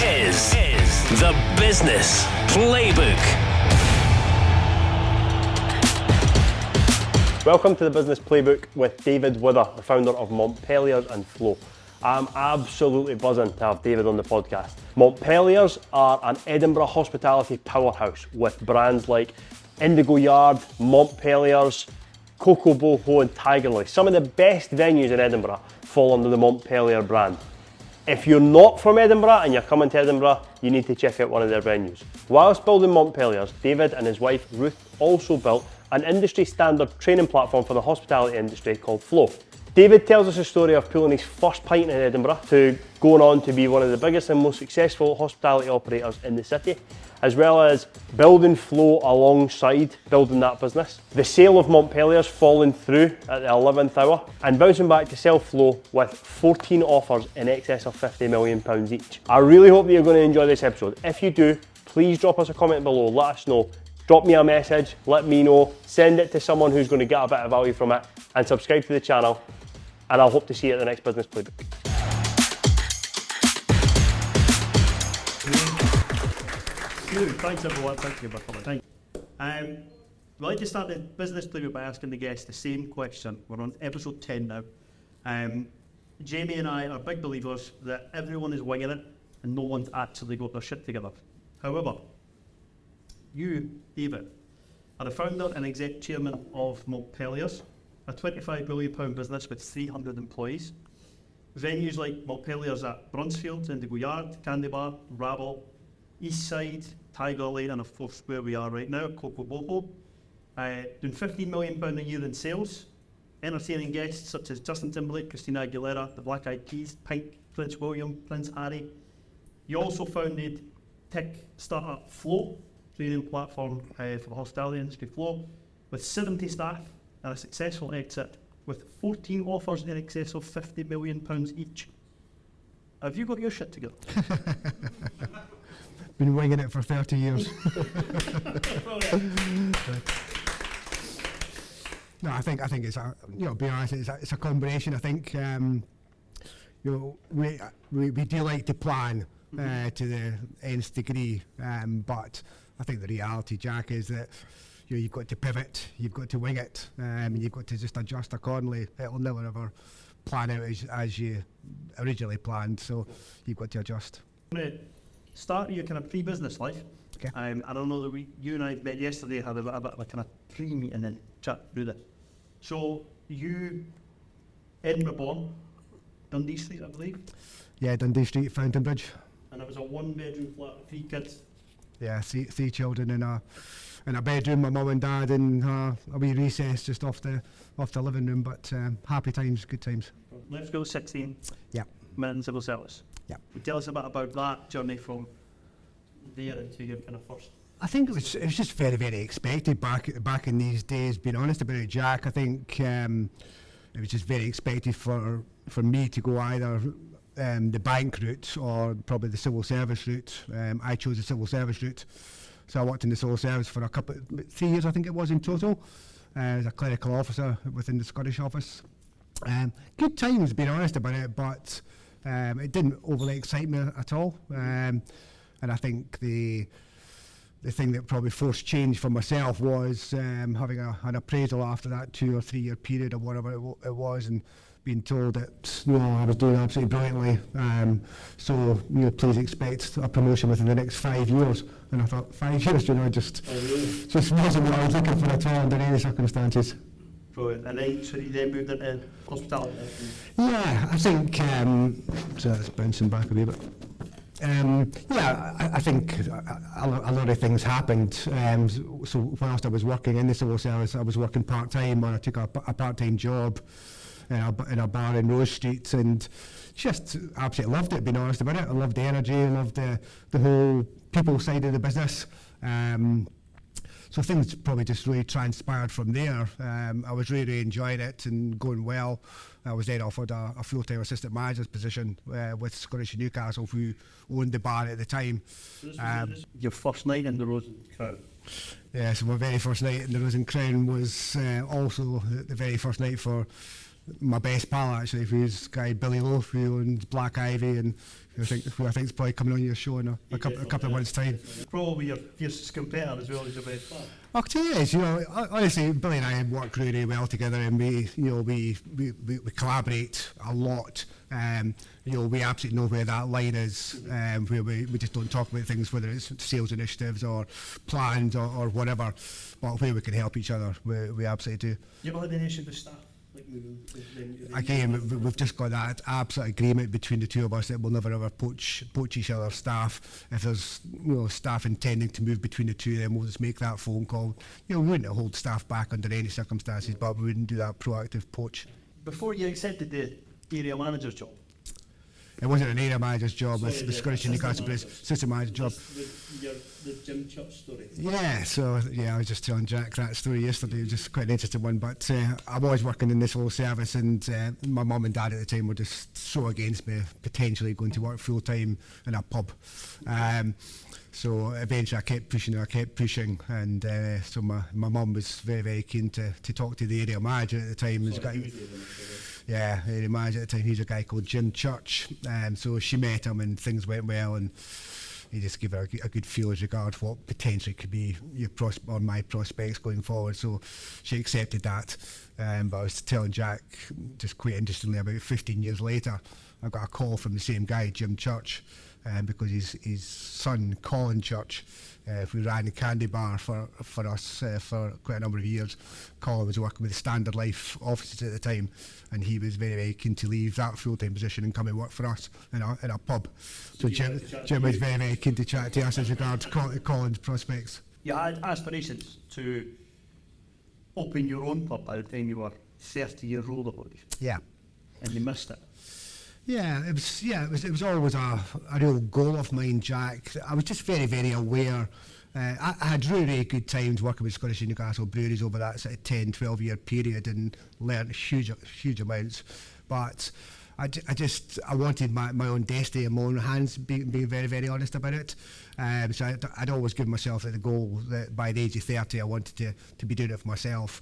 is the Business Playbook. Welcome to the Business Playbook with David Wither, the founder of Montpeliers and Flow. I'm absolutely buzzing to have David on the podcast. Montpeliers are an Edinburgh hospitality powerhouse with brands like Indigo Yard, Montpeliers, Coco Boho and Tigerlily. Some of the best venues in Edinburgh fall under the Montpelier brand. If you're not from Edinburgh and you're coming to Edinburgh, you need to check out one of their venues. Whilst building Montpeliers, David and his wife Ruth also built an industry standard training platform for the hospitality industry called Flow. David tells us a story of pulling his first pint in Edinburgh to going on to be one of the biggest and most successful hospitality operators in the city, as well as building Flow alongside building that business. The sale of Montpeliers falling through at the 11th hour and bouncing back to sell Flow with 14 offers in excess of £50 million each. I really hope that you're going to enjoy this episode. If you do, please drop us a comment below, let us know. Drop me a message, let me know, send it to someone who's going to get a bit of value from it, and subscribe to the channel, and I'll hope to see you at the next Business Playbook. Thanks everyone, thank you for coming. We'd like to start the Business Playbook by asking the guests the same question. We're on episode 10 now. Jamie and I are big believers that everyone is winging it and no one's actually got their shit together. However, you, David, are the founder and exec chairman of Montpeliers, a £25 billion business with 300 employees. Venues like Montpeliers at Bruntsfield, Indigo Yard, Candy Bar, Rabble, Eastside, Tigerlily, and of course where we are right now, Coco Boho. Doing £15 million a year in sales, entertaining guests such as Justin Timberlake, Christina Aguilera, the Black Eyed Peas, Pink, Prince William, Prince Harry. You also founded tech startup Flow, training platform for the hospitality industry, Flow, with 70 staff and a successful exit with 14 offers in excess of £50 million each. Have you got your shit together? Been winging it for 30 years. No, I think it's a, being honest, it's a combination. I think we do like to plan to the nth degree, but I think the reality, Jack, is that you've got to pivot, you've got to wing it, and you've got to just adjust accordingly. It'll never ever plan out as you originally planned, so you've got to adjust. I'm going to start your kind of pre-business life. Okay. I don't know that you and I met yesterday, had a bit of a kind of pre-meeting and chat through that. So you, Edinburgh born, Dundee Street, I believe? Yeah, Dundee Street, Fountain Bridge. And it was a one-bedroom flat with 3 kids. Yeah, three children in a bedroom, my mum and dad in a wee recess just off the living room, but happy times, good times. Let's go 16. Yeah. Minute in civil service. Yeah. Tell us a bit about that journey from there into your kind of first. I think it was just very, very expected back in these days. Being honest about it, Jack, I think it was just very expected for me to go either the bank route or probably the civil service route. I chose the civil service route, so I worked in the civil service for 3 years, I think it was in total, as a clerical officer within the Scottish office. Good times, being honest about it, but it didn't overly excite me at all. And I think the thing that probably forced change for myself was having an appraisal after that 2 or 3 year period or whatever it was, and being told that I was doing absolutely brilliantly. So please expect a promotion within the next 5 years. And I thought 5 years, just wasn't what I was looking for at all under any circumstances. Brilliant. And then, so you then moved into hospitality? Yeah, I think, so that's bouncing back a wee bit. I think a lot of things happened. So whilst I was working in the civil service, I was working part-time, and I took a part-time job in a bar in Rose Street, and just absolutely loved it, being honest about it. I loved the energy, I loved the whole people side of the business. So things probably just really transpired from there. I was really enjoying it and going well. I was then offered a full-time assistant manager's position with Scottish Newcastle, who owned the bar at the time. This your first night in the Rose and Crown? Yeah, so my very first night in the Rose and Crown was also the very first night for my best pal actually, who's guy Billy Loaf, who owns Black Ivy, and who I think is probably coming on your show in a couple of months' time. Probably your fiercest competitor as well as your best pal. I'll tell you this, honestly, Billy and I work really well together, and we collaborate a lot. We absolutely know where that line is, where we just don't talk about things, whether it's sales initiatives or plans or whatever, but where we can help each other, we absolutely do. You ever had any issue with staff? Again, we've just got that absolute agreement between the two of us that we'll never ever poach each other's staff. If there's staff intending to move between the two, then we'll just make that phone call. We wouldn't hold staff back under any circumstances, but we wouldn't do that proactive poach. Before you accepted the area manager's job? It wasn't an area manager's job, it's the Scottish and Newcastle, but it's assistant manager's job. The Jim Church story? Yeah, I was just telling Jack that story yesterday. It was just quite an interesting one, but I was working in this whole service, and my mum and dad at the time were just so against me potentially going to work full time in a pub. So eventually I kept pushing, and so my mum was very, very keen to talk to the area manager at the time. Yeah, area manager at the time, he's a guy called Jim Church. So she met him and things went well, and he just gave her a good feel as regards what potentially could be my prospects going forward. So she accepted that. But I was telling Jack, just quite interestingly, about 15 years later, I got a call from the same guy, Jim Church, because his son, Colin Church, who ran the candy bar for us for quite a number of years. Colin was working with Standard Life offices at the time, and he was very, very keen to leave that full-time position and come and work for us in a pub. So Jim was very, very keen to chat to us as regards Colin's prospects. You had aspirations to open your own pub by the time you were 30 years old, I believe. Yeah. And you missed it. Yeah, it was always a real goal of mine, Jack. I was just very, very aware. I had really, really good times working with Scottish and Newcastle breweries over that sort of 10, 12-year period, and learned huge amounts. But I wanted my own destiny in my own hands, being very, very honest about it. So I'd always given myself the goal that by the age of 30 I wanted to be doing it for myself.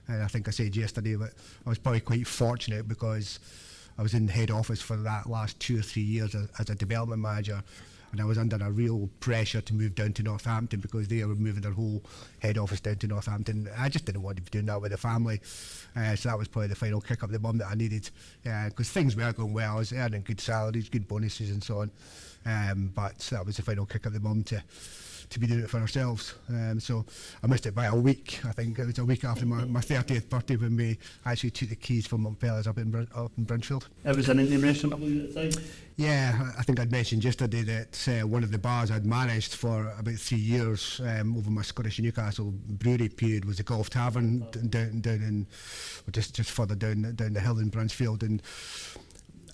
And I think I said yesterday that I was probably quite fortunate because I was in head office for that last 2 or 3 years as a development manager, and I was under a real pressure to move down to Northampton because they were moving their whole head office down to Northampton. I just didn't want to be doing that with the family, so that was probably the final kick up the bum that I needed, because things were going well. I was earning good salaries, good bonuses and so on, but that was the final kick up the bum to be doing it for ourselves. So I missed it by a week. I think it was a week after my 30th birthday when we actually took the keys from Montpeliers up in Bruntsfield. It was an Indian restaurant at the time? Yeah, I think I'd mentioned yesterday that one of the bars I'd managed for about 3 years over my Scottish and Newcastle brewery period was the Golf Tavern down in, just further down the hill in Bruntsfield. And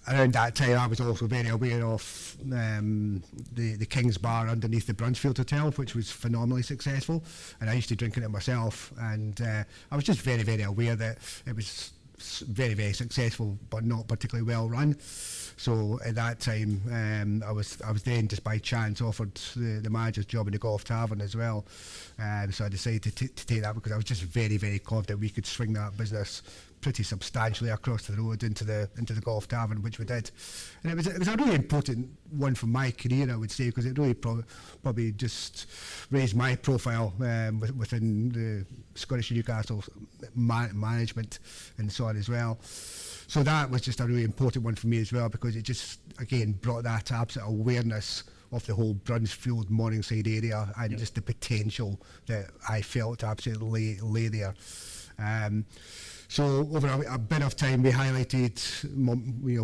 around that time I was also very aware of the King's Bar underneath the Bruntsfield Hotel, which was phenomenally successful, and I used to drink in it myself, and I was just very, very aware that it was very, very successful but not particularly well run. So at that time I was then just by chance offered the manager's job in the Golf Tavern as well, so I decided to take that because I was just very, very confident we could swing that business pretty substantially across the road into the Golf Tavern, which we did. And it was a really important one for my career, I would say, because it really probably just raised my profile within the Scottish and Newcastle management and so on as well. So that was just a really important one for me as well, because it just, again, brought that absolute awareness of the whole Bruntsfield, Morningside area, and just the potential that I felt absolutely lay there. So over a bit of time, we highlighted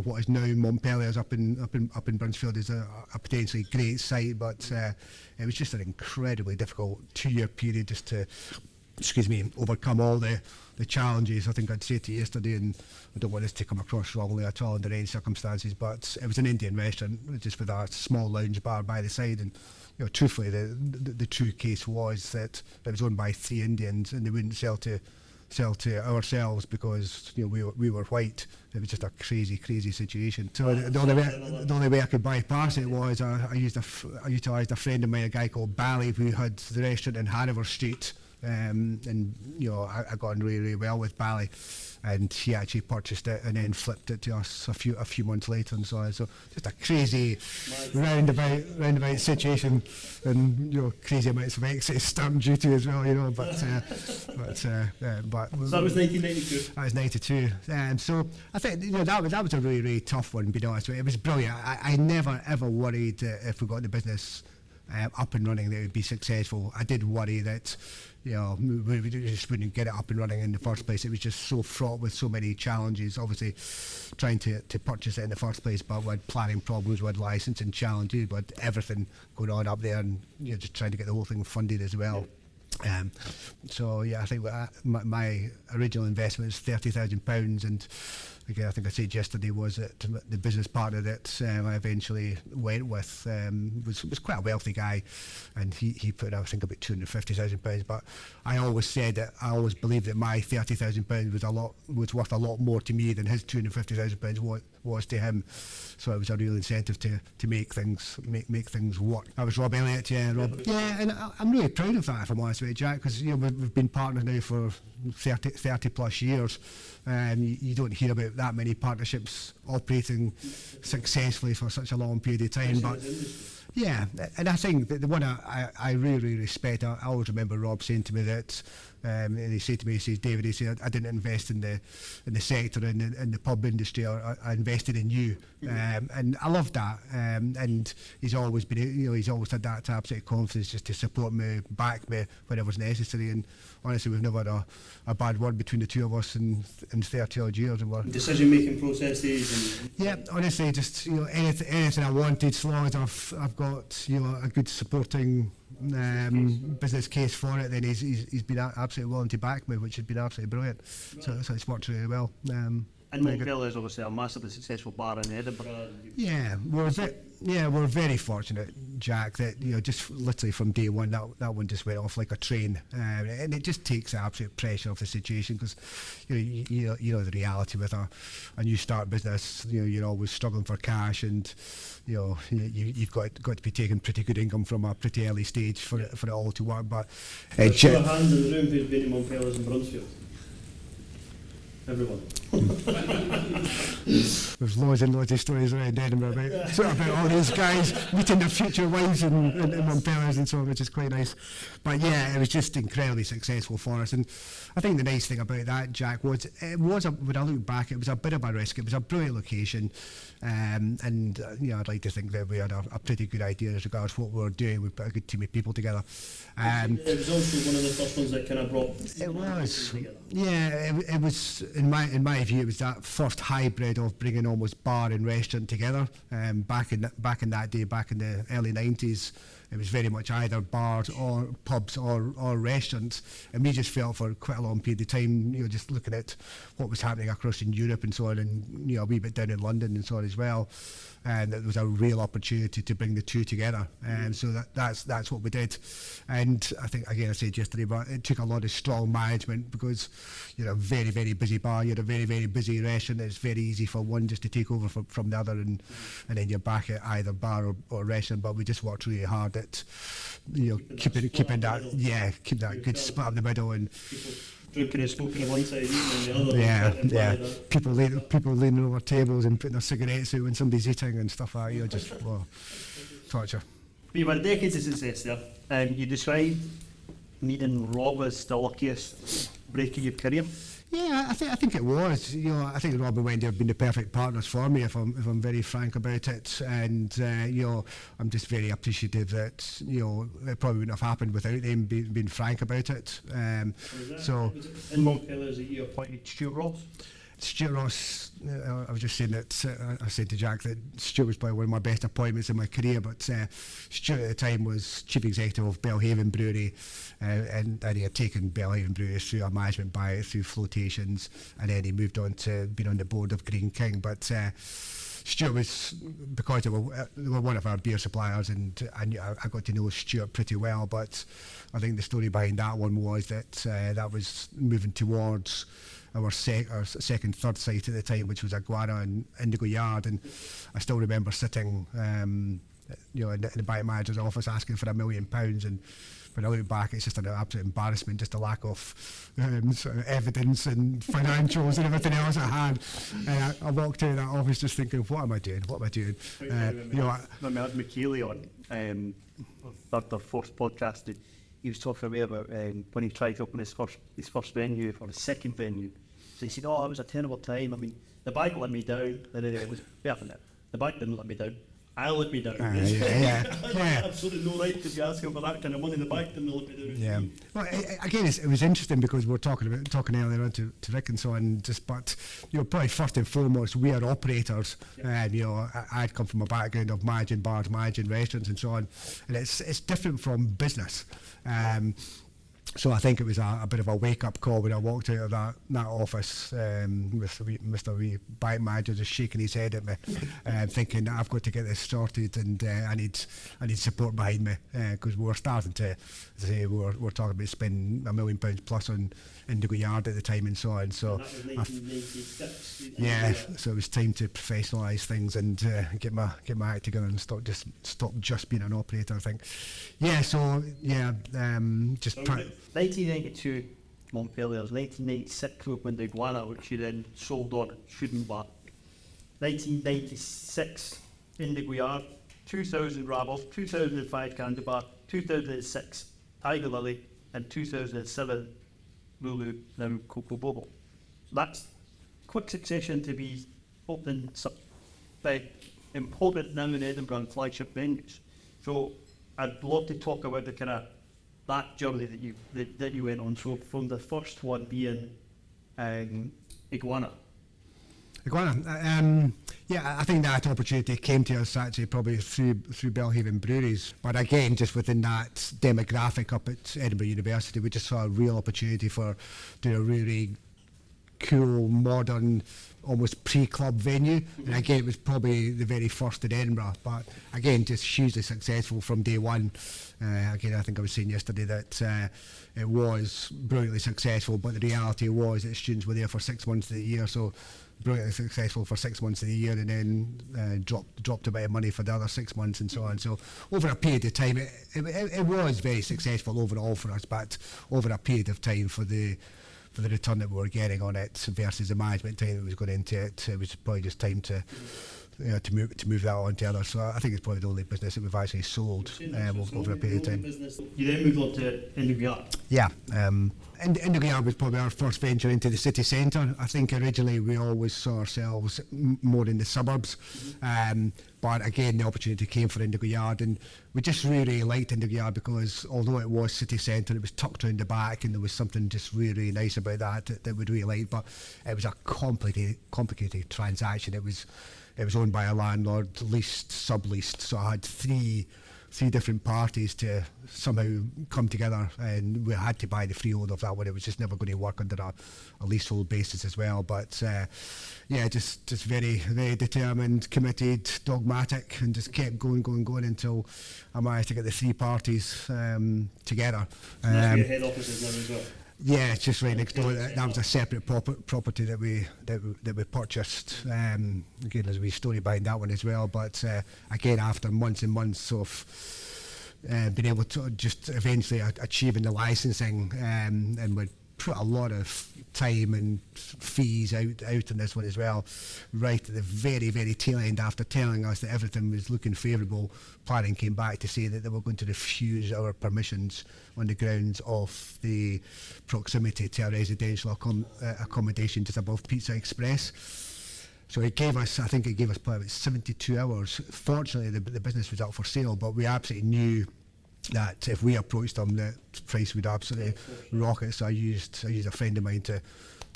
what is now Montpeliers up in Bruntsfield as a potentially great site, but it was just an incredibly difficult 2-year period just to, overcome all the challenges. I think I'd say to you yesterday, and I don't want this to come across wrongly at all under any circumstances, but it was an Indian restaurant just with a small lounge bar by the side, and truthfully the true case was that it was owned by 3 Indians, and they wouldn't sell to ourselves because we were white. It was just a crazy situation. So the only way I could bypass it was I utilised a friend of mine, a guy called Bally, who had the restaurant in Hanover Street, and I got on really, really well with Bally, and he actually purchased it and then flipped it to us a few months later and so on. So just a crazy roundabout situation, and crazy amounts of excess stamp duty as well, but so that was 1992. That was 92. So I think that was a really, really tough one, being honest with you. It was brilliant. I never ever worried that if we got the business up and running that it would be successful. I did worry that we just wouldn't get it up and running in the first place. It was just so fraught with so many challenges, obviously trying to purchase it in the first place, but we had planning problems, we had licensing challenges, we had everything going on up there, and just trying to get the whole thing funded as well. So I think my original investment was £30,000, and again, I think I said yesterday, was that the business partner that I eventually went with was quite a wealthy guy, and he put, I think, about £250,000. But I always said that I always believed that my £30,000 was worth a lot more to me than his £250,000 was to him. So it was a real incentive to make things work. That was Rob Elliott, Rob. Yeah, and I'm really proud of that, if I'm honest with you, Jack, because we've been partners now for 30 plus years. You don't hear about that many partnerships operating successfully for such a long period of time. But yeah, and I think that the one I really, really respect, I always remember Rob saying to me that, and he said to me, he says, David, he said, I didn't invest in the sector, in the pub industry, I invested in you. And I love that. And he's always been, he's always had that absolute confidence just to support me, back me whenever necessary. And honestly, we've never had a bad word between the two of us in 30 odd years. And decision-making processes. Yeah, honestly, just anything I wanted, as long as I've got a good supporting business case for it, then he's been absolutely willing to back me, which has been absolutely brilliant. So it's worked really well. And Montpeliers is obviously a massively successful bar in Edinburgh. Yeah, we're very fortunate, Jack, that just literally from day one that one just went off like a train, and it just takes the absolute pressure off the situation, because you know the reality with a new start business. You're always struggling for cash, and you've got to be taking pretty good income from a pretty early stage for it all to work. But show of hands in the room who's been to Montpeliers and Bruntsfield. Everyone. There's loads and loads of stories around Edinburgh about all these guys meeting their future wives in Montpeliers and so on, which is quite nice. But yeah, it was just incredibly successful for us. And I think the nice thing about that, Jack, was when I look back, it was a bit of a risk. It was a brilliant location, and I'd like to think that we had a pretty good idea as regards what we were doing. We put a good team of people together. It was also one of the first ones that kind of brought. It was. Yeah, it was. In my view, it was that first hybrid of bringing almost bar and restaurant together. Back in that day, back in the early 90s, it was very much either bars or pubs or restaurants, and we just felt for quite a long period of time, just looking at what was happening across in Europe and so on, and a wee bit down in London and so on as well. And it was a real opportunity to bring the two together, and so that's what we did. And I think, again, I said yesterday, but it took a lot of strong management, because you're a very, very busy bar, you're a very, very busy restaurant. It's very easy for one just to take over from the other, and then you're back at either bar or restaurant. But we just worked really hard at keeping that good spot in the middle, and drinking and smoking on one side, eating on the other. Yeah. People leaning over tables and putting their cigarettes out when somebody's eating and stuff like that. Just torture. But you've had decades of success there. You described meeting Rob as the luckiest break of your career. Yeah, I think it was. I think Rob and Wendy have been the perfect partners for me, if I'm very frank about it. And I'm just very appreciative that it probably wouldn't have happened without them being frank about it. So in Montpeliers that you appointed Stuart Ross. Stuart Ross, I was just saying that, I said to Jack that Stuart was probably one of my best appointments in my career, but Stuart at the time was chief executive of Belhaven Brewery, and he had taken Belhaven Brewery through a management buyout, through flotations, and then he moved on to being on the board of Green King. But Stuart was, because they were one of our beer suppliers, and I got to know Stuart pretty well, but I think the story behind that one was that that was moving towards our second, third site at the time, which was Iguana and Indigo Yard. And I still remember sitting in the bank manager's office asking for £1 million, and when I look back, it's just an absolute embarrassment, just a lack of sort of evidence and financials and everything else I had. And I walked out of that office just thinking, what am I doing? When we had McKeely on the fourth podcast, he was talking about when he tried to open his first venue or his second venue. So he said, it was a terrible time. I mean, the bank let me down. It was the bank didn't let me down. I let me down. Yeah. Absolutely no right to be asking for that kind of money. The bank didn't let me down. Yeah. Well, again, it was interesting because we were talking earlier on to Rick and so on. But probably first and foremost, we are operators. I'd come from a background of managing bars, managing restaurants, and so on. And it's different from business. So I think it was a bit of a wake-up call when I walked out of that office with Mr. Bank Manager just shaking his head at me, thinking I've got to get this sorted, and I need support behind me, because we were starting to, as I say, we're talking about spending £1 million plus on Indigo Yard at the time and so on. So that was 1996. So it was time to professionalise things and get my act together and stop just being an operator, I think. Just. 1992 Montpeliers, 1996 opened Iguana, which you then sold on Shouldn't Bar. 1996 Indigo Yard, 2000 Rabble, 2005 Candy Bar, 2006 Tigerlily, and 2007 Lulu, now Coco Boho. That's quick succession to be opening some big, important now in Edinburgh and flagship venues. So I'd love to talk about the kind of that journey that you went on. So from the first one being Iguana. I think that opportunity came to us actually probably through Belhaven Breweries. But again, just within that demographic up at Edinburgh University, we just saw a real opportunity for doing a really cool, modern, almost pre-club venue. And again, it was probably the very first in Edinburgh, but again, just hugely successful from day one. Again, I think I was saying yesterday that it was brilliantly successful, but the reality was that students were there for 6 months of the year, so brilliantly successful for 6 months of the year, and then dropped a bit of money for the other 6 months and so on. So over a period of time, it was very successful overall for us, but over a period of time for the return that we were getting on it versus the management time that was going into it, it was probably just time to move that on to others. So I think it's probably the only business that we've actually sold over a period of time. You then moved on to Indigo Yard. Yeah. Indigo Yard was probably our first venture into the city centre. I think originally we always saw ourselves more in the suburbs. But again, the opportunity came for Indigo Yard, and we just really liked Indigo Yard because although it was city centre, it was tucked around the back, and there was something just really nice about that we really liked. But it was a complicated transaction. It was owned by a landlord, leased, subleased, so I had three different parties to somehow come together, and we had to buy the freehold of that one. It was just never going to work under a leasehold basis as well. But just very, very determined, committed, dogmatic, and just kept going until I managed to get the three parties together. And that's where your head office is now as well? Yeah, it's just right next door. That was a separate property that we purchased. Again, there's a wee story behind that one as well. But again, after months and months of being able to just eventually achieving the licensing, and we'd put a lot of time and fees out on this one as well, right at the very, very tail end. After telling us that everything was looking favourable, planning came back to say that they were going to refuse our permissions on the grounds of the proximity to a residential accommodation just above Pizza Express. So I think it gave us probably about 72 hours. Fortunately, the business was up for sale, but we absolutely knew that if we approached them, the price would absolutely rocket. So I used a friend of mine to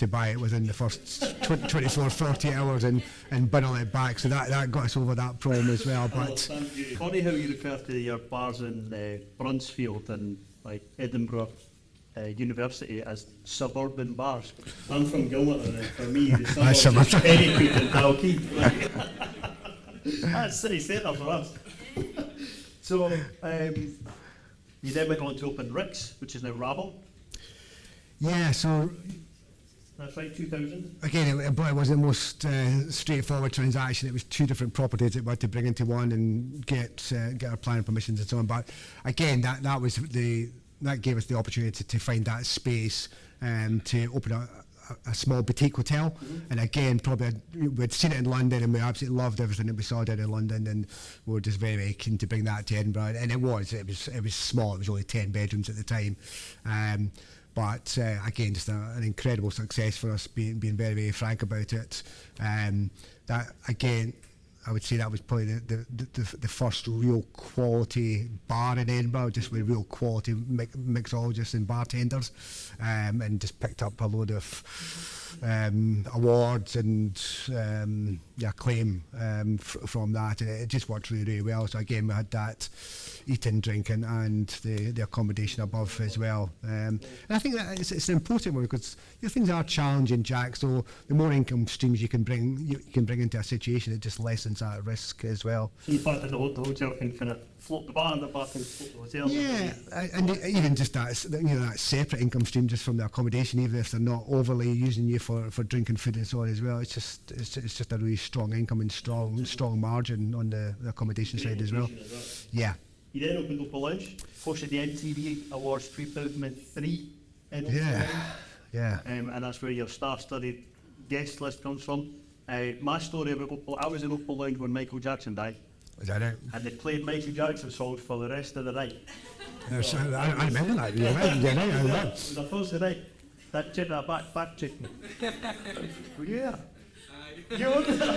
buy it within the first 24, 30 hours and bundle it back. So that got us over that problem as well. But funny how you refer to your bars in Bruntsfield and like Edinburgh University as suburban bars. I'm from Gilmerton, and for me the suburbs is Pennycoop and Dalkeith. That's city centre for us. So you then went on to open Rick's, which is now Rabble. Yeah, so That's right, 2000. Again, it wasn't the most straightforward transaction. It was 2 different properties that we had to bring into one and get our planning permissions and so on. But again, that gave us the opportunity to find that space to open a small boutique hotel. And again, probably we'd seen it in London and we absolutely loved everything that we saw down in London, and we were just very, very keen to bring that to Edinburgh. And it was small. It was only 10 bedrooms at the time. But again, just an incredible success for us, being very, very frank about it. That again, I would say that was probably the first real quality bar in Edinburgh, just with real quality mixologists and bartenders, and just picked up a load of awards and acclaim from that, and it just worked really, really well. So again, we had that eating, drinking, and the accommodation above as well. And I think that it's an important one, because things are challenging, Jack. So the more income streams you can bring into a situation, it just lessens that risk as well. So the fact that the hotel can kind of float the bar and the bar can float the hotel. Yeah, and even just that separate income stream just from the accommodation, even if they're not overly using you for drinking, food and so on as well. It's just a really strong income and strong margin on the accommodation side as well. Yeah. You then opened up a lounge, hosted the MTV Awards 2003 in Yeah. And that's where your star-studded guest list comes from. My story about Opal, I was in Opal Lounge when Michael Jackson died. Was that it? And they played Michael Jackson songs for the rest of the night. So I remember that. It was a Thursday night. That back check me. Were you there? You were there?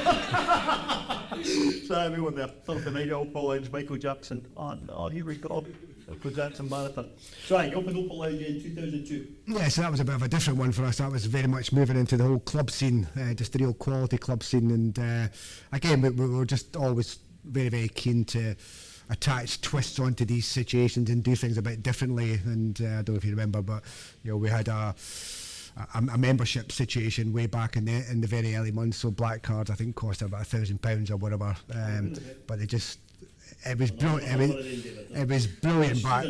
So we were there, Thursday night at Opal Lounge, Michael Jackson. Oh, here we go. Michael Jackson marathon. So I opened Opal Lounge in 2002. Yeah, so that was a bit of a different one for us. That was very much moving into the whole club scene, just the real quality club scene. And again, we were just always very, very keen to attach twists onto these situations and do things a bit differently. And I don't know if you remember, but we had a membership situation way back in the very early months. So black cards, I think, cost about £1,000 or whatever. But it was brilliant, but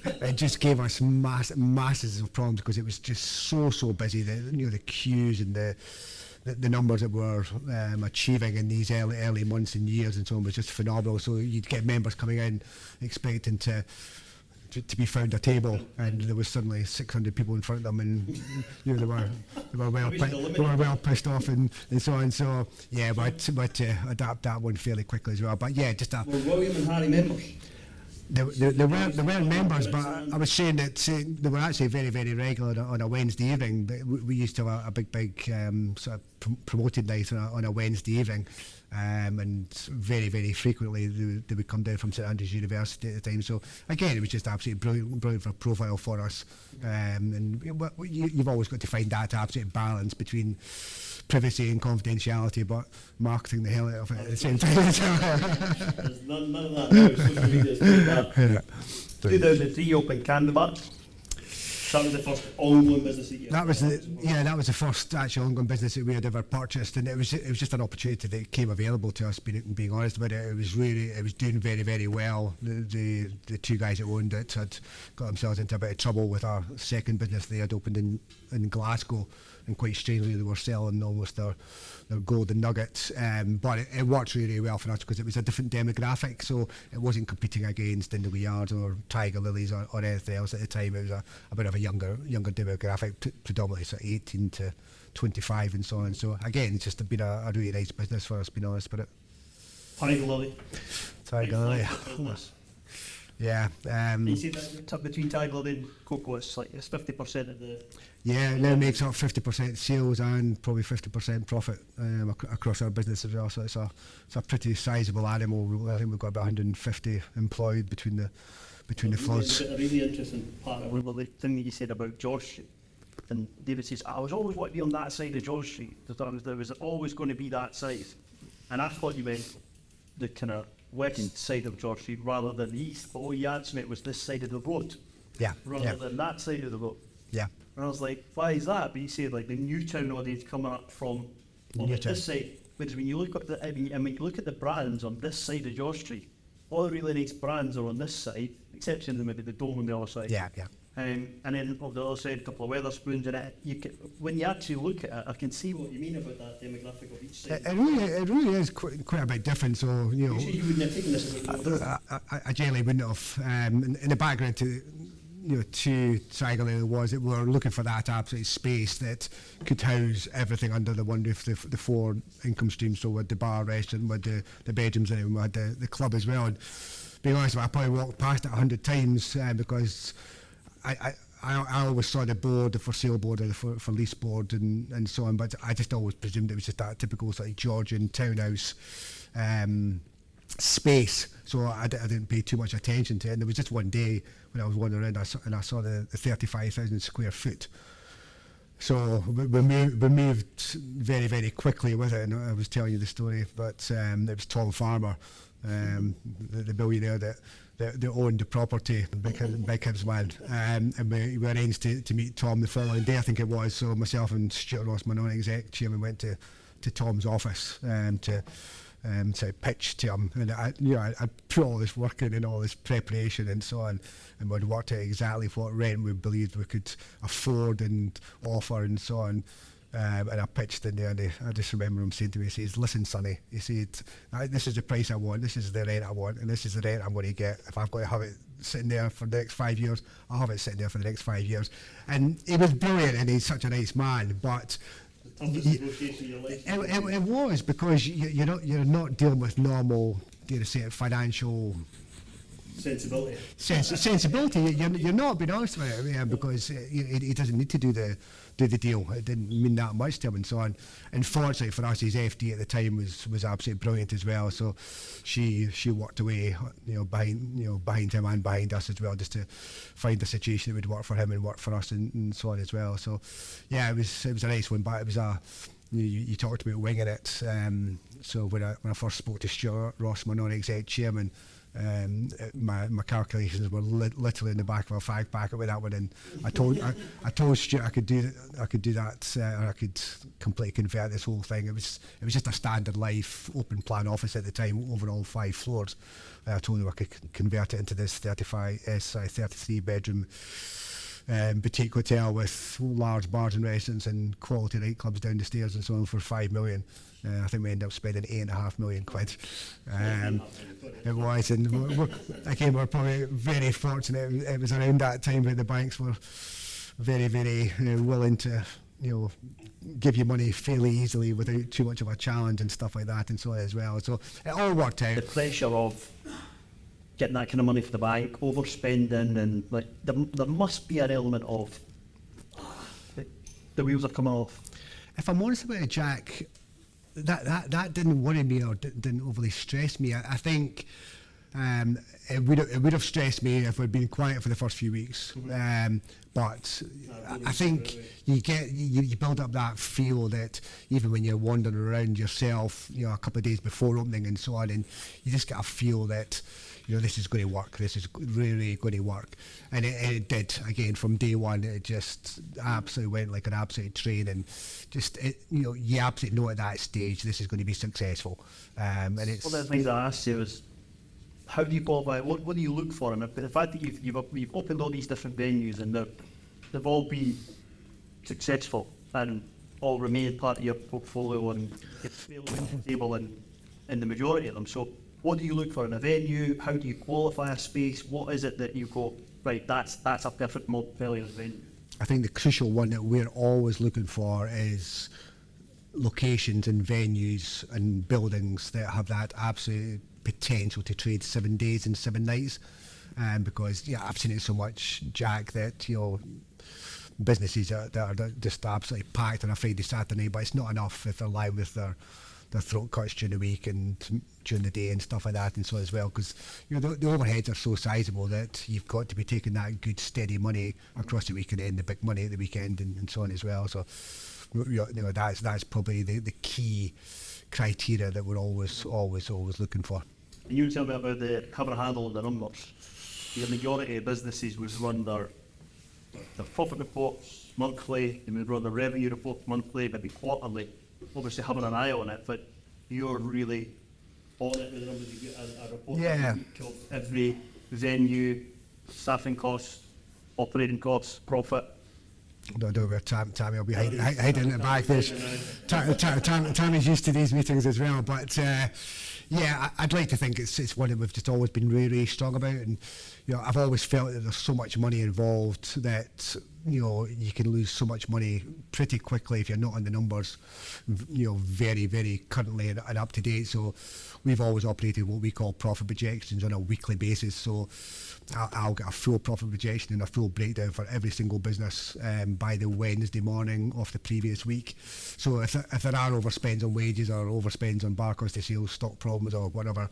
it just gave us masses of problems, because it was just so busy. The queues and the numbers that we're achieving in these early months and years and so on was just phenomenal. So you'd get members coming in expecting to be found a table, and there was suddenly 600 people in front of them, and they were well pissed off and so on. So yeah, but to adapt that one fairly quickly as well. But yeah, just were William and Harry members? They weren't members, but I was saying that they were actually very, very regular on a Wednesday evening. We used to have a big sort of promoted night on a Wednesday evening, and very, very frequently they would come down from St Andrews University at the time. So again, it was just absolutely brilliant for profile for us. And you've always got to find that absolute balance between privacy and confidentiality, but marketing the hell out of it at the same time. There's none of that now. Social media's doing that. 2003 opened Candybar. That was the first ongoing business that you had. That was the first actual ongoing business that we had ever purchased, and it was just an opportunity that came available to us. Being honest about it, it was doing very, very well. The two guys that owned it had got themselves into a bit of trouble with our second business they had opened in Glasgow, and quite strangely they were selling almost their golden nuggets. But it worked really, really well for us, because it was a different demographic, so it wasn't competing against Indigo Yard or Tigerlilies or anything else at the time. It was a bit of a younger demographic, predominantly sort of 18 to 25 and so on. So again, it's just been a really nice business for us, being honest about it. Tigerlily. Yeah. You see that between Tigerlily and Coco, it's 50% of the... Yeah, it now makes up 50% sales and probably 50% profit across our business as well. So it's a pretty sizable animal. I think we've got about 150 employed between the floods. A really interesting part of the thing that you said about George Street. And David says, I was always wanting to be on that side of George Street. There was always going to be that side. And I thought you meant the kind of west side of George Street rather than the east. But what you answered me was this side of the road. Yeah. Rather than that side of the road. Yeah. And I was like, why is that? But you said like the Newtown audience coming up from this side. Whereas when you look at the brands on this side of George Street, all the really nice brands are on this side, exception of maybe the Dome on the other side. Yeah. and then on the other side, a couple of Weatherspoons in it. When you actually look at it, I can see what you mean about that demographic of each side. It really is quite a bit different. So you know, You wouldn't have taken this. I generally wouldn't have. In the background to Tigerlily was that we were looking for that absolute space that could house everything under the one roof, the four income streams. So with the bar, restaurant, with the bedrooms, and we had the club as well. And being honest, I probably walked past it 100 times because I always saw the board, the for sale board, or the for lease board, and so on. But I just always presumed it was just that typical sort of Georgian townhouse space. So I didn't pay too much attention to it. And there was just one day when I was wandering around, I saw the 35,000 square foot. So we moved very, very quickly with it. And I was telling you the story, but it was Tom Farmer, the billionaire that owned the property, big house man. And we arranged to meet Tom the following day, I think it was. So myself and Stuart Ross, my non-exec chairman, went to Tom's office to pitch to him, and I put all this work in and all this preparation and so on, and we'd worked out exactly what rent we believed we could afford and offer and so on. And I pitched in there, and I just remember him saying to me, he says, "Listen, Sonny," he said, "this is the price I want, this is the rent I want, and this is the rent I'm going to get. If I've got to have it sitting there for the next 5 years, I'll have it sitting there for the next 5 years." And he was brilliant, and he's such a nice man, but it was because you're not dealing with normal, dare I say it, financial sensibility. Sensibility. You're not being honest with it, because he doesn't need to do the deal. It didn't mean that much to him and so on. And fortunately for us, his FD at the time was absolutely brilliant as well. So she worked away, behind him and behind us as well, just to find a situation that would work for him and work for us and so on as well. So yeah, it was a nice one, but it was you talked about winging it. So when I first spoke to Stuart Ross, my non-exec chairman, my calculations were literally in the back of a fag packet with that one, and I told Stuart I could do that, or I could completely convert this whole thing. It was just a standard life open plan office at the time, over all 5 floors. I told him I could convert it into this 33 bedroom boutique hotel with large bars and restaurants and quality nightclubs down the stairs and so on for 5 million. I think we ended up spending £8.5 million. It was, and we're probably very fortunate. It was around that time that the banks were very, very willing to, give you money fairly easily without too much of a challenge and stuff like that, and so on as well. So it all worked out. The pressure of getting that kind of money for the bank, overspending, and there must be an element of the wheels are coming off. If I'm honest about it, Jack, that didn't worry me or didn't overly stress me. I think it would have stressed me if we'd been quiet for the first few weeks. But I think you build up that feel that even when you're wandering around yourself, a couple of days before opening and so on, and you just get a feel that this is going to work. This is really going to work, and it did. Again, from day one, it just absolutely went like an absolute train, and just you absolutely know at that stage this is going to be successful. And it's one of the things I asked you was, how do you qualify? What do you look for? And the fact that you've opened all these different venues and they've all been successful and all remained part of your portfolio and it's fairly stable in the majority of them. So what do you look for in a venue? How do you qualify a space? What is it that you go, right, that's a perfect Montpeliers venue? I think the crucial one that we're always looking for is locations and venues and buildings that have that absolute potential to trade 7 days and 7 nights. Because I've seen it so much, Jack, that businesses that are just absolutely packed on a Friday, Saturday night, but it's not enough if they're live with their throat cuts during the week and during the day and stuff like that, and so as well, because the overheads are so sizable that you've got to be taking that good steady money across the week and then the big money at the weekend and so on as well. So that's probably the key criteria that we're always looking for. And you tell me about the cover handle of the numbers. The majority of businesses would run their profit reports monthly, they would run their revenue reports monthly, maybe quarterly, obviously having an eye on it, but you're really on it with the numbers. You get a report of every venue, staffing costs, operating costs, profit. No, where Tammy will be hiding in the back. Tammy's used to these meetings as well, but yeah, I'd like to think it's one that we've just always been really, really strong about, and I've always felt that there's so much money involved that you can lose so much money pretty quickly if you're not on the numbers, very, very currently and up to date. So we've always operated what we call profit projections on a weekly basis. So I'll get a full profit projection and a full breakdown for every single business by the Wednesday morning of the previous week. So if there are overspends on wages or overspends on bar cost of sales, stock problems or whatever,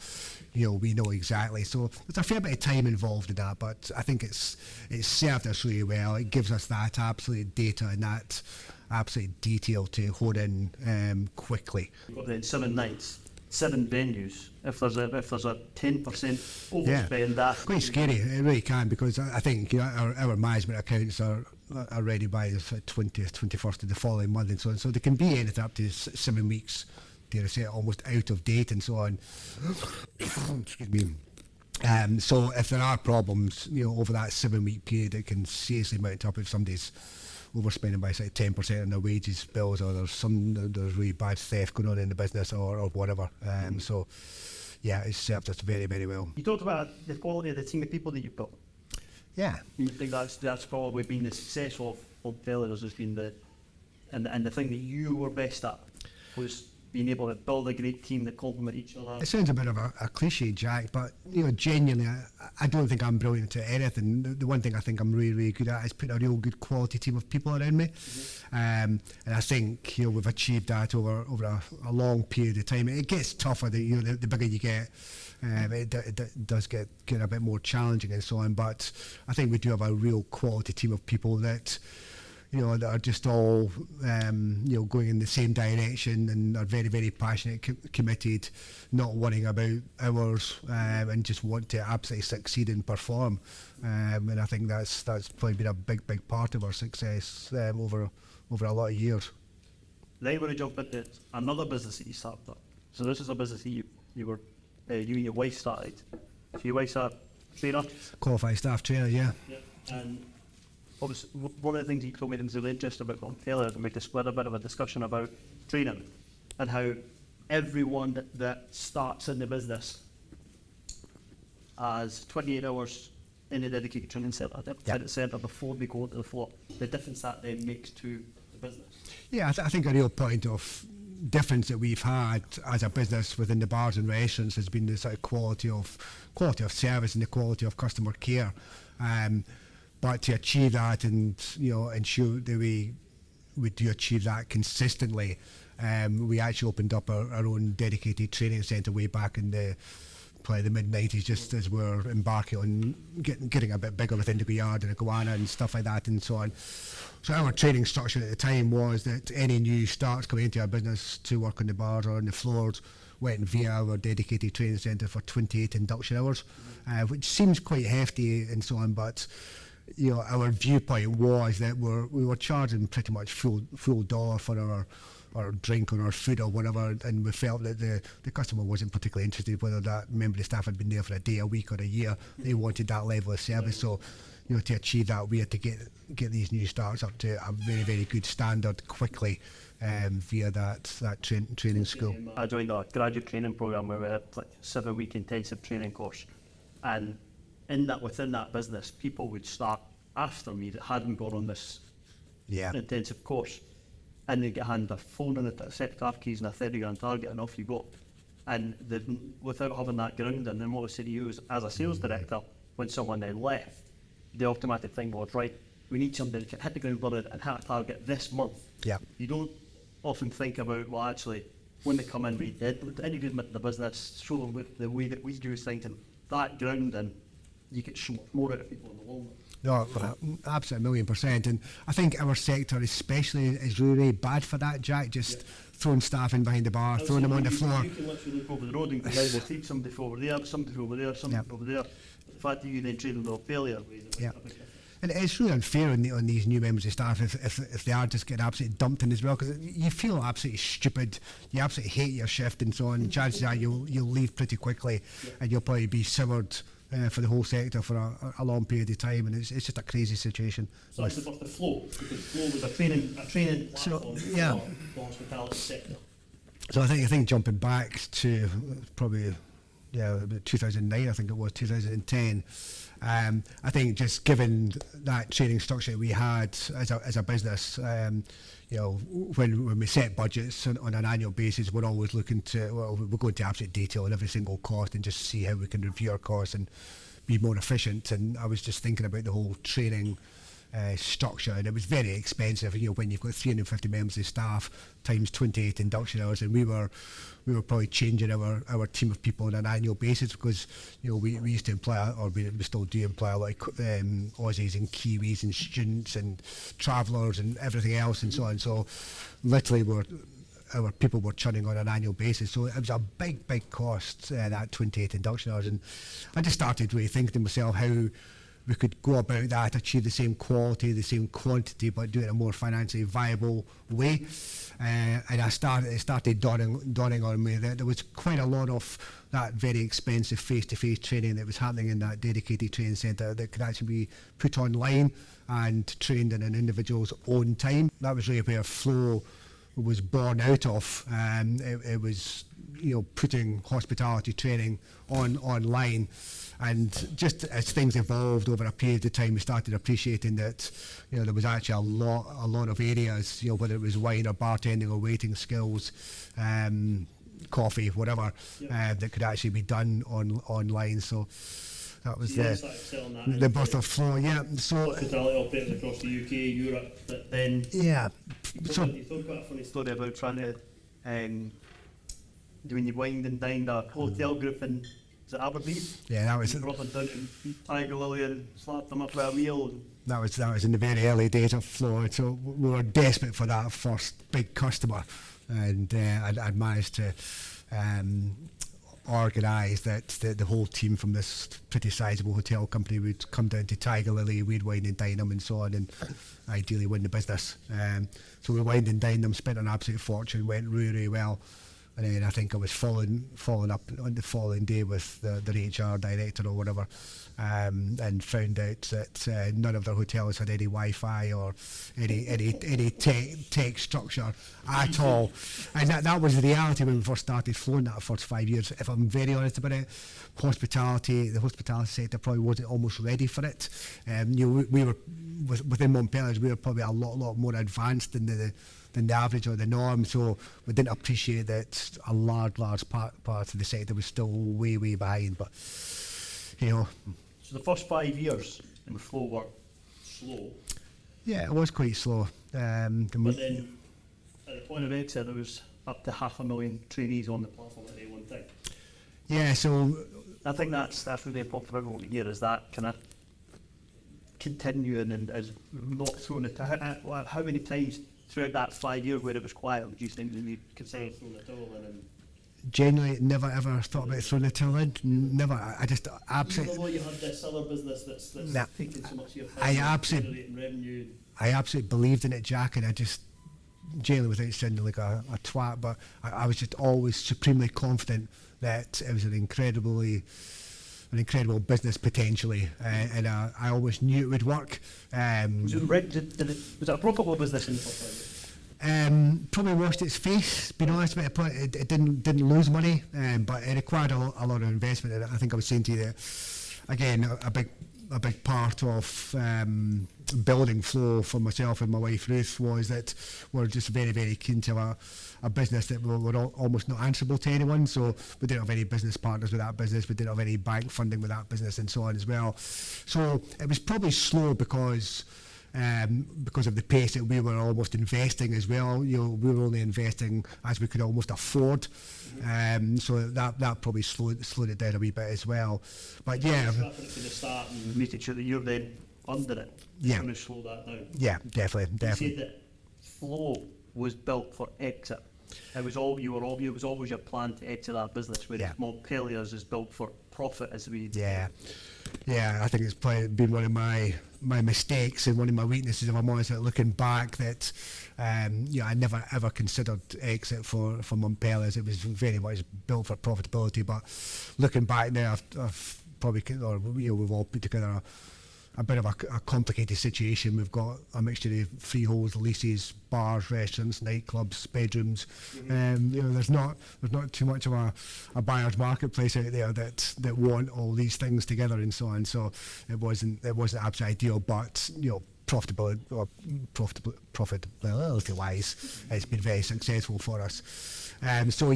we know exactly. So there's a fair bit of time involved in that, but I think it's served us really well. It gives us that absolute data and that absolute detail to hone in quickly. We've got then 7 nights, 7 venues. If there's a 10% overspend, that's quite scary. It really can, because I think our management accounts are ready by the 20th, 21st of the following month and so on. So they can be anything up to 7 weeks, dare I say, almost out of date and so on. Excuse me. So if there are problems, over that 7-week period, it can seriously mount up if somebody's overspending by say 10% on their wages bills, or there's really bad theft going on in the business or whatever. So yeah, it's served us very, very well. You talked about the quality of the team of people that you've got. Yeah. You think that's probably been the success of Montpeliers, has been and the thing that you were best at was being able to build a great team that complement each other. It sounds a bit of a cliche, Jack, but genuinely, I don't think I'm brilliant at anything. The one thing I think I'm really, really good at is putting a real good quality team of people around me. And I think we've achieved that over a long period of time. It gets tougher the bigger you get. It does get a bit more challenging and so on, but I think we do have a real quality team of people that that are just all going in the same direction and are very, very passionate, committed, not worrying about hours, and just want to absolutely succeed and perform. And I think that's probably been a big part of our success over a lot of years. Then we're going to jump into another business that you started up. So this is a business that you and your wife started. So your wife's a trainer? Qualified staff trainer, yeah. And obviously, one of the things you told me that was really interesting about Montpeliers, and we just had a bit of a discussion about training and how everyone that starts in the business has 28 hours in a dedicated training centre, before they go onto the floor. The difference that then makes to the business. Yeah, I think a real point of difference that we've had as a business within the bars and restaurants has been the sort of quality of service and the quality of customer care. But to achieve that and ensure that we do achieve that consistently, we actually opened up our own dedicated training centre way back in probably the mid-90s, just as we're embarking on getting a bit bigger with Indigo Yard and Iguana and stuff like that and so on. So our training structure at the time was that any new starts coming into our business to work on the bars or on the floors went via our dedicated training centre for 28 induction hours, which seems quite hefty and so on, but our viewpoint was that we were charging pretty much full dollar for our drink or our food or whatever, and we felt that the customer wasn't particularly interested whether that member of staff had been there for a day, a week or a year. They wanted that level of service. So to achieve that, we had to get these new starts up to a very, very good standard quickly via that training school. I joined a graduate training programme where we had like a 7-week intensive training course, and within that business, people would start after me that hadn't gone on this intensive course, and they'd get handed a phone and a set of car keys and a £30,000 target, and off you go. And without having that grounding, then what I said to you is, as a sales director, when someone then left, the automatic thing was, right, we need somebody that can hit the ground running and hit a target this month. Yeah. You don't often think about, well, actually, when they come in, we did any good in the business, show them the way that we do things, and that grounding, you get more out of people in the long run. No, absolutely, 1,000,000%. And I think our sector especially is really bad for that, Jack, just throwing staff in behind the bar, throwing them on the floor. You can literally look over the road and go, we'll take somebody from over there, somebody from over there, somebody over there. The fact that you then train them all failure. And it's really unfair on these new members of staff if they are just getting absolutely dumped in as well, because you feel absolutely stupid, you absolutely hate your shift and so on. Chances are you'll leave pretty quickly, and you'll probably be soured for the whole sector for a long period of time, and it's just a crazy situation. So that's the Flow, because Flow was a training platform for the hospitality sector. So I think jumping back to probably about 2009, I think it was 2010. I think just given that training structure we had as a business, when we set budgets on an annual basis, we're always looking to, we're going to absolute detail on every single cost and just see how we can review our costs and be more efficient. And I was just thinking about the whole training structure, and it was very expensive. When you've got 350 members of staff times 28 induction hours, and we were probably changing our team of people on an annual basis, because we used to employ, or we still do employ, a lot of Aussies and Kiwis and students and travellers and everything else and so on. So literally our people were churning on an annual basis, so it was a big cost, that 28 induction hours. And I just started really thinking to myself how we could go about that, achieve the same quality, the same quantity, but do it in a more financially viable way. And it started dawning on me that there was quite a lot of that very expensive face-to-face training that was happening in that dedicated training centre that could actually be put online and trained in an individual's own time. That was really where Flow was born out of. It was putting hospitality training online. And just as things evolved over a period of time, we started appreciating that there was actually a lot of areas, whether it was wine or bartending or waiting skills, coffee, whatever, that could actually be done online. So that was the birth of Flow. Yeah. So hospitality operators across the UK, Europe, but then you talk about a funny story about trying to when you wined and dined a hotel group in. Was it Aberdeen? Yeah, that was. Brought them down to Tigerlily and slapped them up with a wheel. That was in the very early days of Flow, so we were desperate for that first big customer, and I'd managed to organise that the whole team from this pretty sizable hotel company would come down to Tigerlily, we'd wine and dine them and so on, and ideally win the business. So we wined and dined them, spent an absolute fortune, went really well. And then I think I was following up on the following day with the HR director or whatever, and found out that none of their hotels had any Wi-Fi or any tech structure at all. And that was the reality when we first started Flow in that first 5 years. If I'm very honest about it, the hospitality sector probably wasn't almost ready for it. We were within Montpeliers, we were probably a lot more advanced than the average or the norm, so we didn't appreciate that a large part of the sector was still way behind. But So the first 5 years in the Flow were slow. Yeah, it was quite slow. But then at the point of exit, there was up to 500,000 trainees on the platform at any one time. Yeah, so I think that's really important for everyone here, is that kind of continuing and is not throwing it. How many times throughout that 5 years where it was quiet, do you think you consider throwing the towel in? And genuinely never ever thought about throwing the towel in. Never. I just absolutely. Even though you had this other business that's taking so much of your time, generating revenue. I absolutely believed in it, Jack, and I just genuinely, without sounding like a twat, but I was just always supremely confident that it was an incredible business potentially, and I always knew it would work. Was it a profitable business in the first 5 years? Probably washed its face, being honest with you. It didn't lose money, but it required a lot of investment. And I think I was saying to you that, again, a big part of building Flow for myself and my wife Ruth was that we're just very keen to have a business that we're almost not answerable to anyone. So we didn't have any business partners with that business, we didn't have any bank funding with that business and so on as well. So it was probably slow because of the pace that we were almost investing as well. We were only investing as we could almost afford, so that probably slowed it down a wee bit as well. But yeah, from the start and making sure that you're then under it. Yeah, going to slow that down. Yeah, definitely. You said that Flow was built for exit. It was always your plan to exit that business, whereas Montpeliers is built for profit, as we. Yeah, I think it's probably been one of my mistakes and one of my weaknesses, if I'm honest, looking back, that I never ever considered exit for Montpeliers. It was very much built for profitability, but looking back now, I've probably, or we've all put together a bit of a complicated situation. We've got a mixture of freeholds, leases, bars, restaurants, nightclubs, bedrooms. There's not too much of a buyer's marketplace out there that want all these things together and so on. So it wasn't absolutely ideal, but profitability wise, it's been very successful for us. So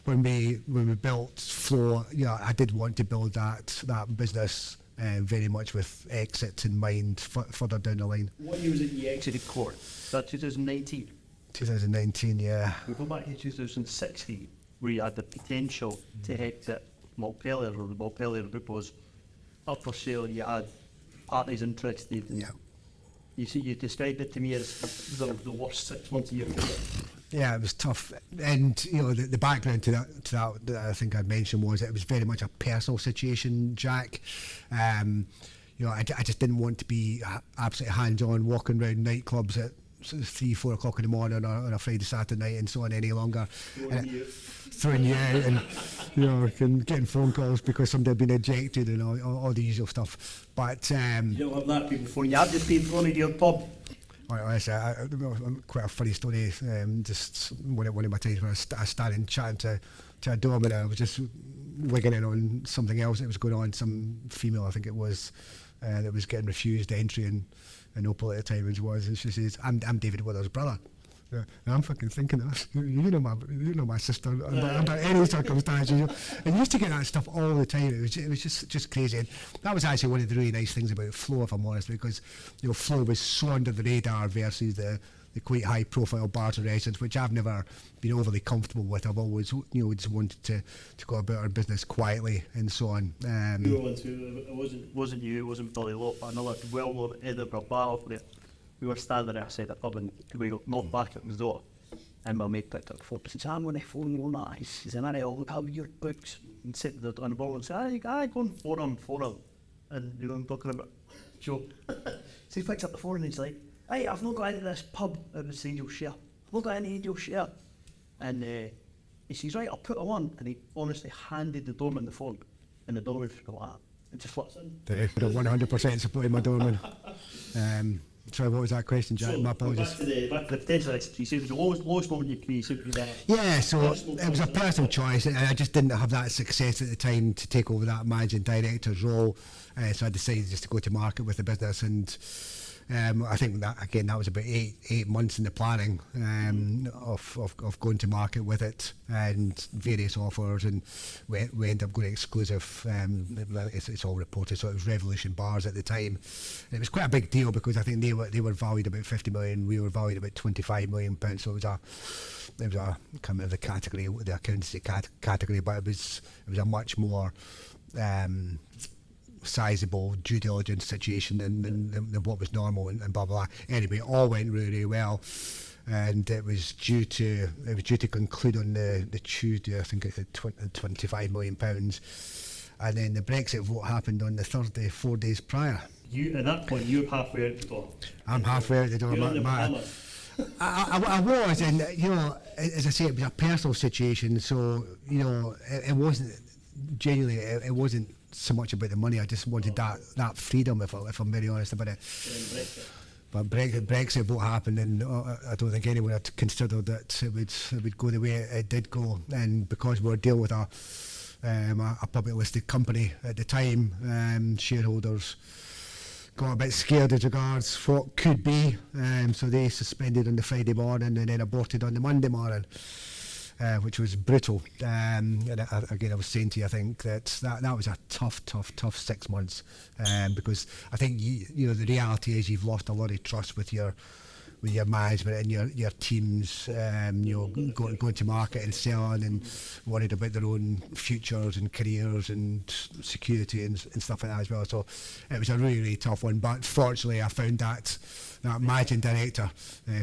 when we built Flow, I did want to build that business very much with exit in mind further down the line. What year was it you exited court? Is that 2019? 2019, yeah. We go back to 2016, where you had the potential to exit Montpeliers, or the Montpeliers group was up for sale. You had parties interested. Yeah. You described it to me as the worst 6 months of your career. Yeah, it was tough, and the background to that I think I'd mentioned was it was very much a personal situation, Jack. I just didn't want to be absolutely hands-on, walking around nightclubs at 3-4 o'clock in the morning on a Friday, Saturday night, and so on any longer. Throwing you out, and getting phone calls because somebody had been ejected and all the usual stuff. But you don't have that people phone. You have just been thrown into your pub. Honestly, quite a funny story. Just one of my times where I started chatting to a doorman, I was just wigging in on something else that was going on. Some female, I think it was, that was getting refused entry in Opal at the time, as was, and she says, "I'm David Wither's brother." Yeah, and I'm fucking thinking, you know my sister under any circumstances. And you used to get that stuff all the time. It was just crazy. And that was actually one of the really nice things about Flow, if I'm honest, because Flow was so under the radar versus the quite high profile bars and restaurants, which I've never been overly comfortable with. I've always just wanted to go about our business quietly and so on. It wasn't you, it wasn't Billy Lope, another well-known Edinburgh bar operator. We were standing outside a pub and we got knocked back at the door, and my mate picked up the phone and said, "I'm going to phone you now." He says, "And I'll look have your books," and sit on the ball and say, "I go and phone him." And I'm talking about Joe. So he picks up the phone and he's like, "Hey, I've not got into this pub at the Angel Share. I've not got any Angel Share." And he says, "Right, I'll put it on." And he honestly handed the doorman the phone, and the doorman just like that. It just flips in. They would have 100% supported my doorman. Sorry, what was that question, Jack? So, my apologies. Back to the potential exit. You said it was the lowest moment you could be super there. Yeah, so it was a personal choice, and I just didn't have that success at the time to take over that managing director's role. So I decided just to go to market with the business, and I think that again that was about eight months in the planning of going to market with it, and various offers, and we ended up going exclusive. It's all reported, so it was Revolution Bars at the time. And it was quite a big deal because I think they were valued about 50 million, we were valued about 25 million pounds. So it was a kind of the category, the accountancy category, but it was a much more sizable due diligence situation than what was normal and blah blah blah. Anyway, it all went really, really well, and it was due to conclude on the Tuesday, I think it had 25 million pounds, and then the Brexit vote happened on the Thursday, 4 days prior. You at that point you're halfway out the door. I'm halfway out the door. I was, and as I say, it was a personal situation, so it wasn't genuinely, it wasn't so much about the money. I just wanted that freedom, if I'm very honest about it. But Brexit vote happened, and I don't think anyone had considered that it would go the way it did go. And because we were dealing with a public listed company at the time, shareholders got a bit scared as regards what could be, so they suspended on the Friday morning and then aborted on the Monday morning. Which was brutal. And again, I was saying to you, I think that was a tough 6 months, because I think the reality is you've lost a lot of trust with your management and your teams, going to market and selling and worried about their own futures and careers and security and stuff like that as well. So it was a really, really tough one. But fortunately, I found that managing director,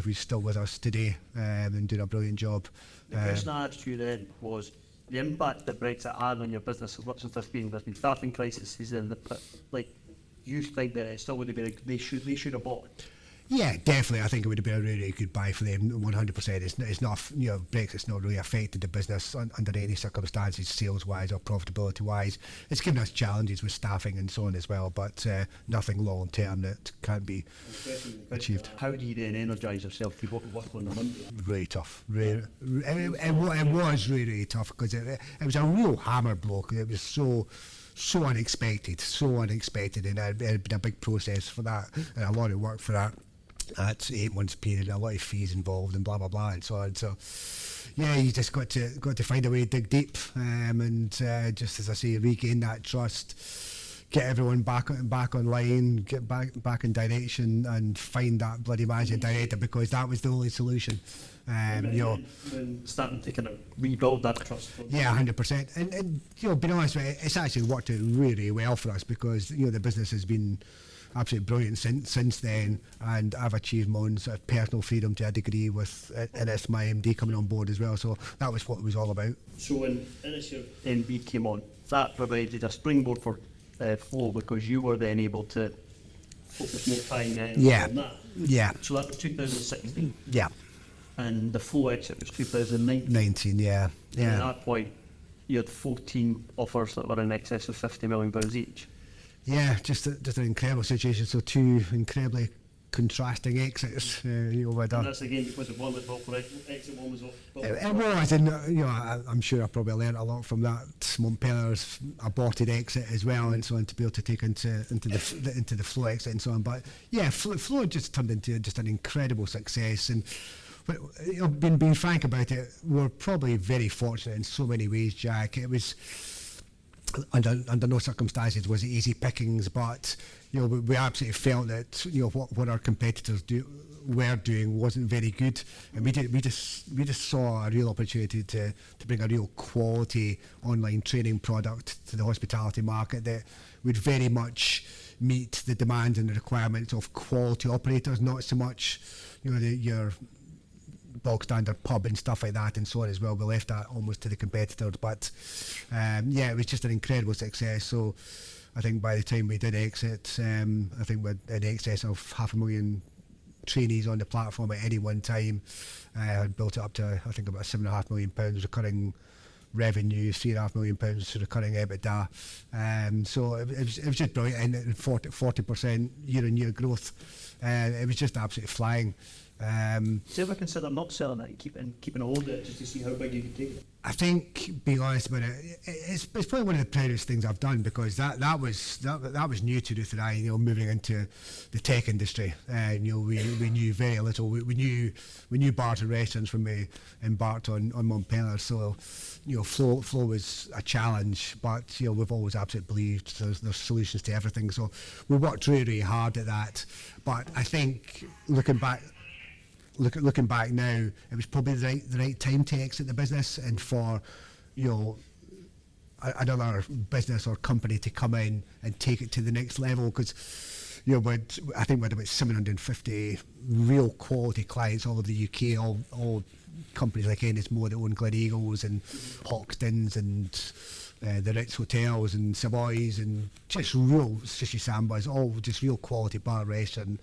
who's still with us today, and doing a brilliant job. The question I asked you then was the impact that Brexit had on your business, as much as there's been staffing crises, you think that it still would have been they should have bought. Yeah, definitely. I think it would have been a really, really good buy for them, 100%. It's not, Brexit's not really affected the business under any circumstances, sales-wise or profitability-wise. It's given us challenges with staffing and so on as well, but nothing long-term that can't be achieved. How do you then energise yourself to work on the Monday? Really tough. It was really, really tough because it was a real hammer blow. It was so unexpected, and it had been a big process for that and a lot of work for that. That's 8 months period, a lot of fees involved and blah blah blah and so on. So yeah, you just got to find a way to dig deep and just as I say, regain that trust, get everyone back online, get back in direction, and find that bloody managing director, because that was the only solution. Starting to kind of rebuild that trust. Yeah, 100%. And being honest with you, it's actually worked out really well for us, because the business has been absolutely brilliant since then, and I've achieved my own sort of personal freedom to a degree with, and it's my MD coming on board as well. So that was what it was all about. So when your MD came on, that provided a springboard for Flow, because you were then able to focus more time on that. Yeah. So that was 2016. Yeah. And the Flow exit was 2019. Yeah. And at that point, you had 14 offers that were in excess of £50 million each. Yeah, just an incredible situation. So two incredibly contrasting exits. And that's again, was it one was built for exit, one was built for it was, and I'm sure I probably learned a lot from that. Montpeliers aborted exit as well, and so on, to be able to take into the Flow exit and so on. But yeah, Flow just turned into just an incredible success. And being frank about it, we're probably very fortunate in so many ways, Jack. It was under no circumstances was it easy pickings, but we absolutely felt that what our competitors were doing wasn't very good, and we just saw a real opportunity to bring a real quality online training product to the hospitality market that would very much meet the demands and the requirements of quality operators, not so much your bog standard pub and stuff like that and so on as well. We left that almost to the competitors, but it was just an incredible success. So I think by the time we did exit, I think we had in excess of 500,000 trainees on the platform at any one time. I had built it up to I think about £7.5 million recurring revenue, £3.5 million recurring EBITDA. So it was just brilliant, and 40% year-on-year growth. It was just absolutely flying. So ever consider not selling it, keeping a hold of it just to see how big you can take it? I think, being honest about it, it's probably one of the proudest things I've done, because that was new to Ruth and I, moving into the tech industry. We knew very little. We knew bars and restaurants when we embarked on Montpeliers. So Flow was a challenge, but we've always absolutely believed there's solutions to everything. So we worked really, really hard at that. But I think looking back now, it was probably the right time to exit the business, and for another business or company to come in and take it to the next level, because I think we had about 750 real quality clients all over the UK, all companies like Ennismore that own Gleneagles and Hoxtons and the Ritz hotels and Savoys, and just real Sushi Sambas, all just real quality bar, restaurant,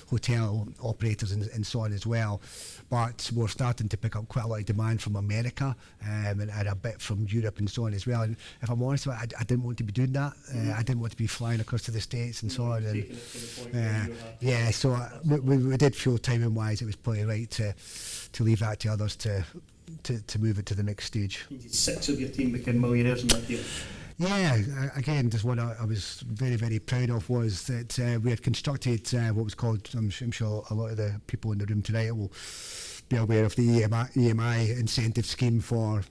hotel operators and so on as well. But we're starting to pick up quite a lot of demand from America and a bit from Europe and so on as well. And if I'm honest, I didn't want to be doing that. I didn't want to be flying across to the States and so on. And so we did feel timing wise it was probably right to leave that to others to move it to the next stage. 6 of your team became millionaires in that deal. Yeah, again, just what I was very, very proud of was that we had constructed what was called, I'm sure a lot of the people in the room tonight will be aware of, the EMI incentive scheme for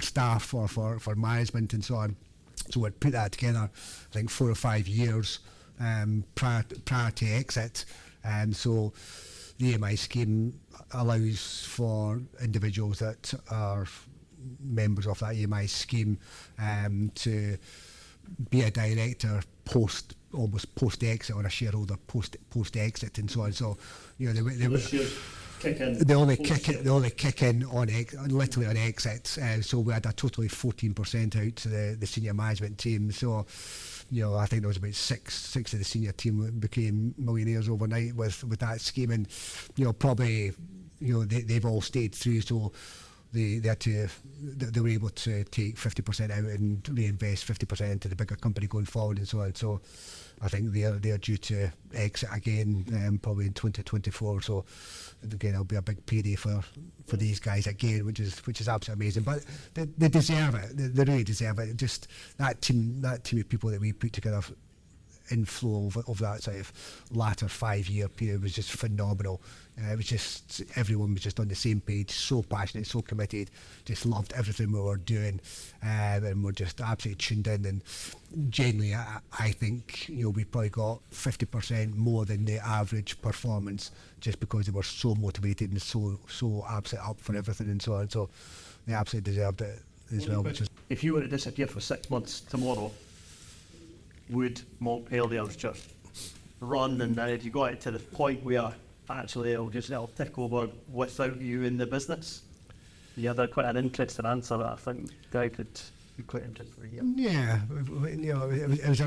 staff or for management and so on. So we'd put that together, I think 4 or 5 years prior to exit. So the EMI scheme allows for individuals that are members of that EMI scheme to be a director post almost post-exit or a shareholder post-exit and so on. So, you know, they were they only kick in on literally on exit. So we had a totally 14% out to the senior management team. So, you know, I think there was about six of the senior team became millionaires overnight with that scheme, and you know, probably, you know, they've all stayed through. So they were able to take 50% out and reinvest 50% into the bigger company going forward and so on. So I think they're due to exit again probably in 2024. So again, it'll be a big payday for these guys again, which is absolutely amazing. But they deserve it. They really deserve it. Just that team of people that we put together in flow of that sort of latter 5-year period was just phenomenal. It was just, everyone was just on the same page, so passionate, so committed, just loved everything we were doing, and we're just absolutely tuned in. And generally, I think, you know, we probably got 50% more than the average performance, just because they were so motivated and so absolutely up for everything and so on. So they absolutely deserved it as well. Which is, if you were to disappear for 6 months tomorrow, would Montpeliers just run, and then if you got it to the point where actually it'll tick over without you in the business? Yeah, that's quite an interesting answer that I think Dave would be quite interested to hear. Yeah, you know, it was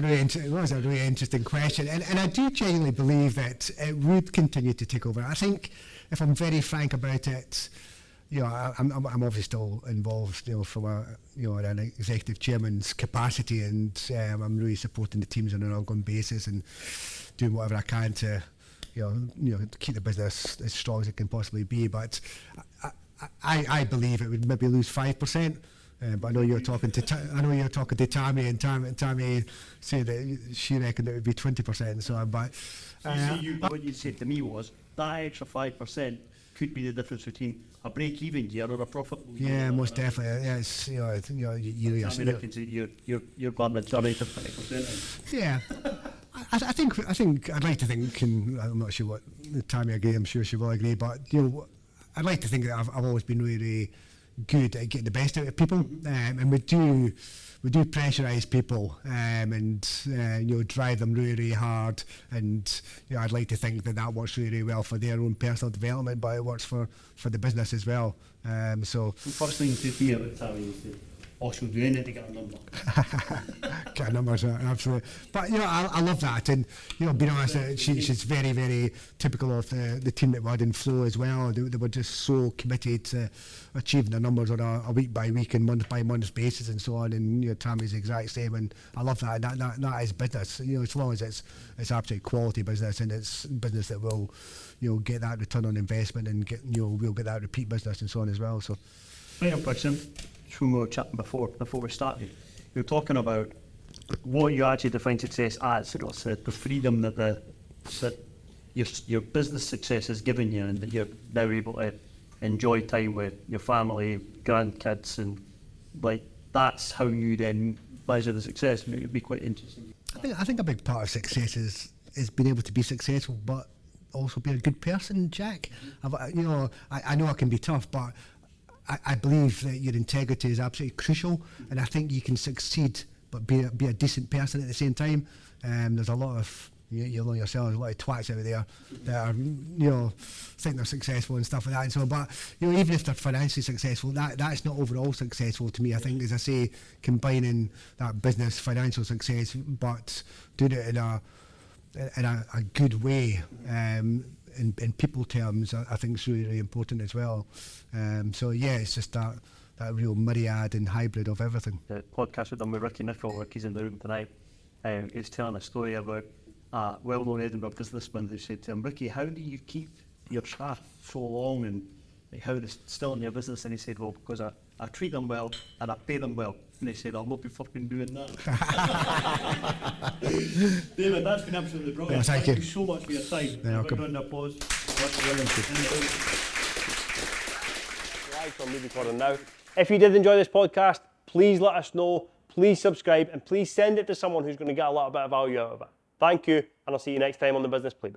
a really interesting question, and I do genuinely believe that it would continue to take over. I think, if I'm very frank about it, you know, I'm obviously still involved, you know, from an executive chairman's capacity, and I'm really supporting the teams on an ongoing basis and doing whatever I can to, you know, keep the business as strong as it can possibly be. But I believe it would maybe lose 5%. But I know you're talking to Tammy, and Tammy said that she reckoned it would be 20%. So, but what you said to me was that extra 5% could be the difference between a break-even year or a profit. Yeah, most definitely. Yes, you know, I think you're planning to 20%. Yeah, I think I'd like to think, and I'm not sure what Tammy agrees. I'm sure she will agree, but you know, I'd like to think that I've always been really good at getting the best out of people, and we do pressurise people, and you know, drive them really, really hard, and you know, I'd like to think that works really, really well for their own personal development, but it works for the business as well. So the first thing to hear about Tammy is that she'll do anything to get a number. Get a number, absolutely. But you know, I love that, and you know, being honest, she's very, very typical of the team that we had in Flow as well. They were just so committed to achieving the numbers on a week by week and month by month basis and so on. And you know, Tammy's the exact same, and I love that. That is business. You know, as long as it's absolute quality business, and it's business that will, you know, get that return on investment, and we'll get that repeat business and so on as well. So, final question. When we were chatting before we started, you're talking about what you actually define success as. You know, so the freedom that your business success has given you, and that you're now able to enjoy time with your family, grandkids, and like that's how you then measure the success. I mean, it'd be quite interesting. I think a big part of success is being able to be successful, but also be a good person, Jack. You know, I know it can be tough, but I believe that your integrity is absolutely crucial, and I think you can succeed but be a decent person at the same time. There's a lot of, you know yourself, there's a lot of twats out there that are, you know, think they're successful and stuff like that and so on. But you know, even if they're financially successful, that's not overall successful to me. I think, as I say, combining that business financial success but doing it in a good way, in people terms, I think is really, really important as well. So yeah, it's just that real myriad and hybrid of everything. The podcast we've done with Ricky Nichol, Ricky's in the room tonight, is telling a story about a well-known Edinburgh businessman who said to him, "Ricky, how do you keep your staff so long and like, how they're still in your business?" And he said, "Well, because I treat them well and I pay them well." And they said, "I'll not be fucking doing that." David, that's been absolutely brilliant. Yeah, thank you so much for your time. Yeah, Round of applause. Live on Movie Corner now. If you did enjoy this podcast, please let us know, please subscribe, and please send it to someone who's going to get a little bit of value out of it. Thank you, and I'll see you next time on the Business Playbook.